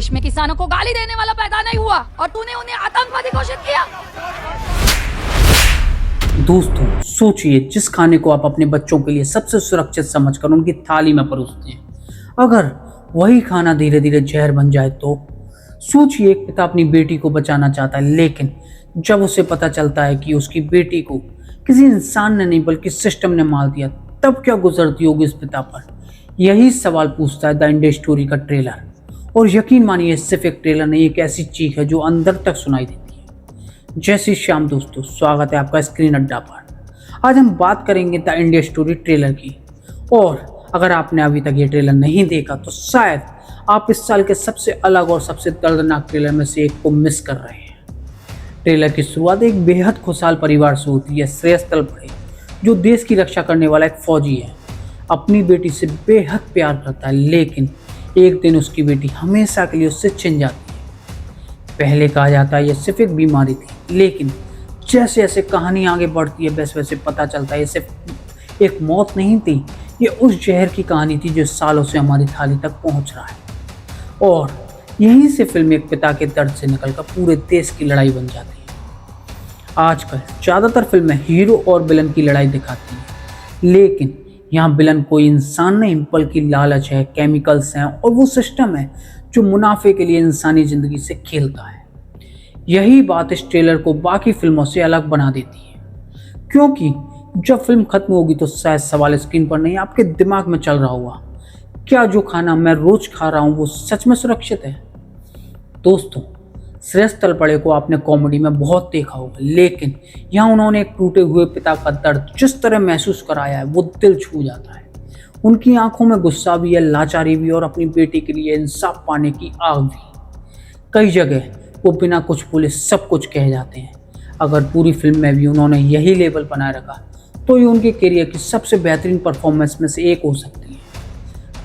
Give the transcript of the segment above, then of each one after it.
देश में किसानों को गाली देने वाला पैदा नहीं हुआ और तूने उन्हें आतंकवादी घोषित किया। दोस्तों सोचिए, जिस खाने को आप अपने बच्चों के लिए सबसे सुरक्षित समझकर उनकी थाली में परोसते हैं, अगर वही खाना धीरे धीरे जहर बन जाए तो सोचिए, एक पिता अपनी बेटी को बचाना चाहता है, लेकिन जब उसे पता चलता है कि उसकी बेटी को किसी इंसान ने नहीं बल्कि सिस्टम ने मार दिया, तब क्या गुजरती होगी इस पिता पर। यही सवाल पूछता है द इंडिया स्टोरी का ट्रेलर। और यकीन मानिए, सिर्फ एक ट्रेलर नहीं, एक ऐसी चीख है जो अंदर तक सुनाई देती है। जय श्री श्याम दोस्तों, स्वागत है आपका स्क्रीन अड्डा पर। आज हम बात करेंगे द इंडिया स्टोरी ट्रेलर की। और अगर आपने अभी तक ये ट्रेलर नहीं देखा तो शायद आप इस साल के सबसे अलग और सबसे दर्दनाक ट्रेलर में से एक को मिस कर रहे हैं। ट्रेलर की शुरुआत एक बेहद खुशहाल परिवार से होती है। श्रेयस तलपड़े, जो देश की रक्षा करने वाला एक फौजी है, अपनी बेटी से बेहद प्यार करता है, लेकिन एक दिन उसकी बेटी हमेशा के लिए उससे छिन जाती है। पहले कहा जाता है यह सिर्फ एक बीमारी थी, लेकिन जैसे जैसे कहानी आगे बढ़ती है वैसे वैसे पता चलता है ये सिर्फ एक मौत नहीं थी, ये उस जहर की कहानी थी जो सालों से हमारी थाली तक पहुंच रहा है। और यहीं से फिल्म एक पिता के दर्द से निकलकर पूरे देश की लड़ाई बन जाती है। आजकल ज़्यादातर फिल्में हीरो और विलन की लड़ाई दिखाती हैं, लेकिन यहाँ विलन कोई इंसान नहीं बल्कि लालच है, केमिकल्स हैं और वो सिस्टम है जो मुनाफे के लिए इंसानी ज़िंदगी से खेलता है। यही बात इस ट्रेलर को बाकी फिल्मों से अलग बना देती है, क्योंकि जब फिल्म खत्म होगी तो शायद सवाल स्क्रीन पर नहीं, आपके दिमाग में चल रहा होगा, क्या जो खाना मैं रोज खा रहा हूँ वो सच में सुरक्षित है। दोस्तों, श्रेयस तलपड़े को आपने कॉमेडी में बहुत देखा होगा, लेकिन यहाँ उन्होंने एक टूटे हुए पिता का दर्द जिस तरह महसूस कराया है वो दिल छू जाता है। उनकी आंखों में गुस्सा भी है, लाचारी भी, और अपनी बेटी के लिए इंसाफ पाने की आग भी। कई जगह वो बिना कुछ बोले सब कुछ कह जाते हैं। अगर पूरी फिल्म में भी उन्होंने यही लेवल बनाए रखा तो ये उनके करियर की सबसे बेहतरीन परफॉर्मेंस में से एक हो सकती है।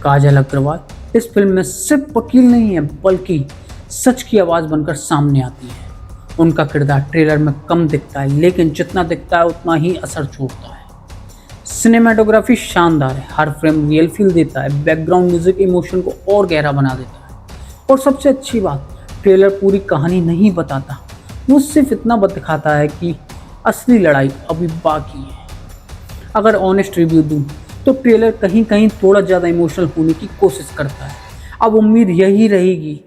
काजल अग्रवाल इस फिल्म में सिर्फ वकील नहीं है बल्कि सच की आवाज़ बनकर सामने आती है। उनका किरदार ट्रेलर में कम दिखता है, लेकिन जितना दिखता है उतना ही असर छोड़ता है। सिनेमाटोग्राफी शानदार है, हर फ्रेम रियल फील देता है, बैकग्राउंड म्यूजिक इमोशन को और गहरा बना देता है। और सबसे अच्छी बात, ट्रेलर पूरी कहानी नहीं बताता, वो सिर्फ इतना दिखाता है कि असली लड़ाई अभी बाकी है। अगर ऑनेस्ट रिव्यू दूं तो ट्रेलर कहीं कहीं थोड़ा ज़्यादा इमोशनल होने की कोशिश करता है। अब उम्मीद यही रहेगी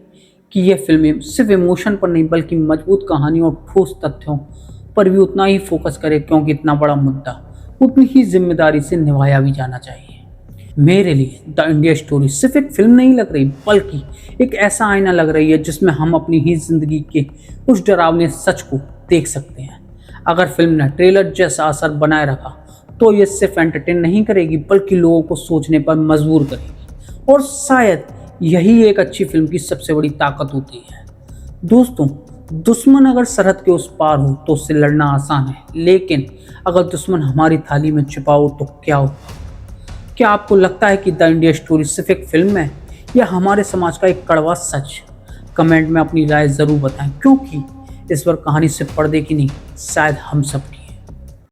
कि यह फिल्म सिर्फ इमोशन पर नहीं बल्कि मजबूत कहानी और ठोस तथ्यों पर भी उतना ही फोकस करे, क्योंकि इतना बड़ा मुद्दा उतनी ही जिम्मेदारी से निभाया भी जाना चाहिए। मेरे लिए द इंडिया स्टोरी सिर्फ एक फिल्म नहीं लग रही बल्कि एक ऐसा आईना लग रही है जिसमें हम अपनी ही जिंदगी के उस डरावने सच को देख सकते हैं। अगर फिल्म ने ट्रेलर जैसा असर बनाए रखा तो ये सिर्फ एंटरटेन नहीं करेगी बल्कि लोगों को सोचने पर मजबूर करेगी, और शायद यही एक अच्छी फिल्म की सबसे बड़ी ताकत होती है। दोस्तों, दुश्मन अगर सरहद के उस पार हो तो उससे लड़ना आसान है, लेकिन अगर दुश्मन हमारी थाली में छिपा हो तो क्या होगा? क्या आपको लगता है कि द इंडिया स्टोरी सिर्फ एक फिल्म है या हमारे समाज का एक कड़वा सच? कमेंट में अपनी राय ज़रूर बताएं, क्योंकि इस बार कहानी सिर्फ पर्दे की नहीं, शायद हम सबकी।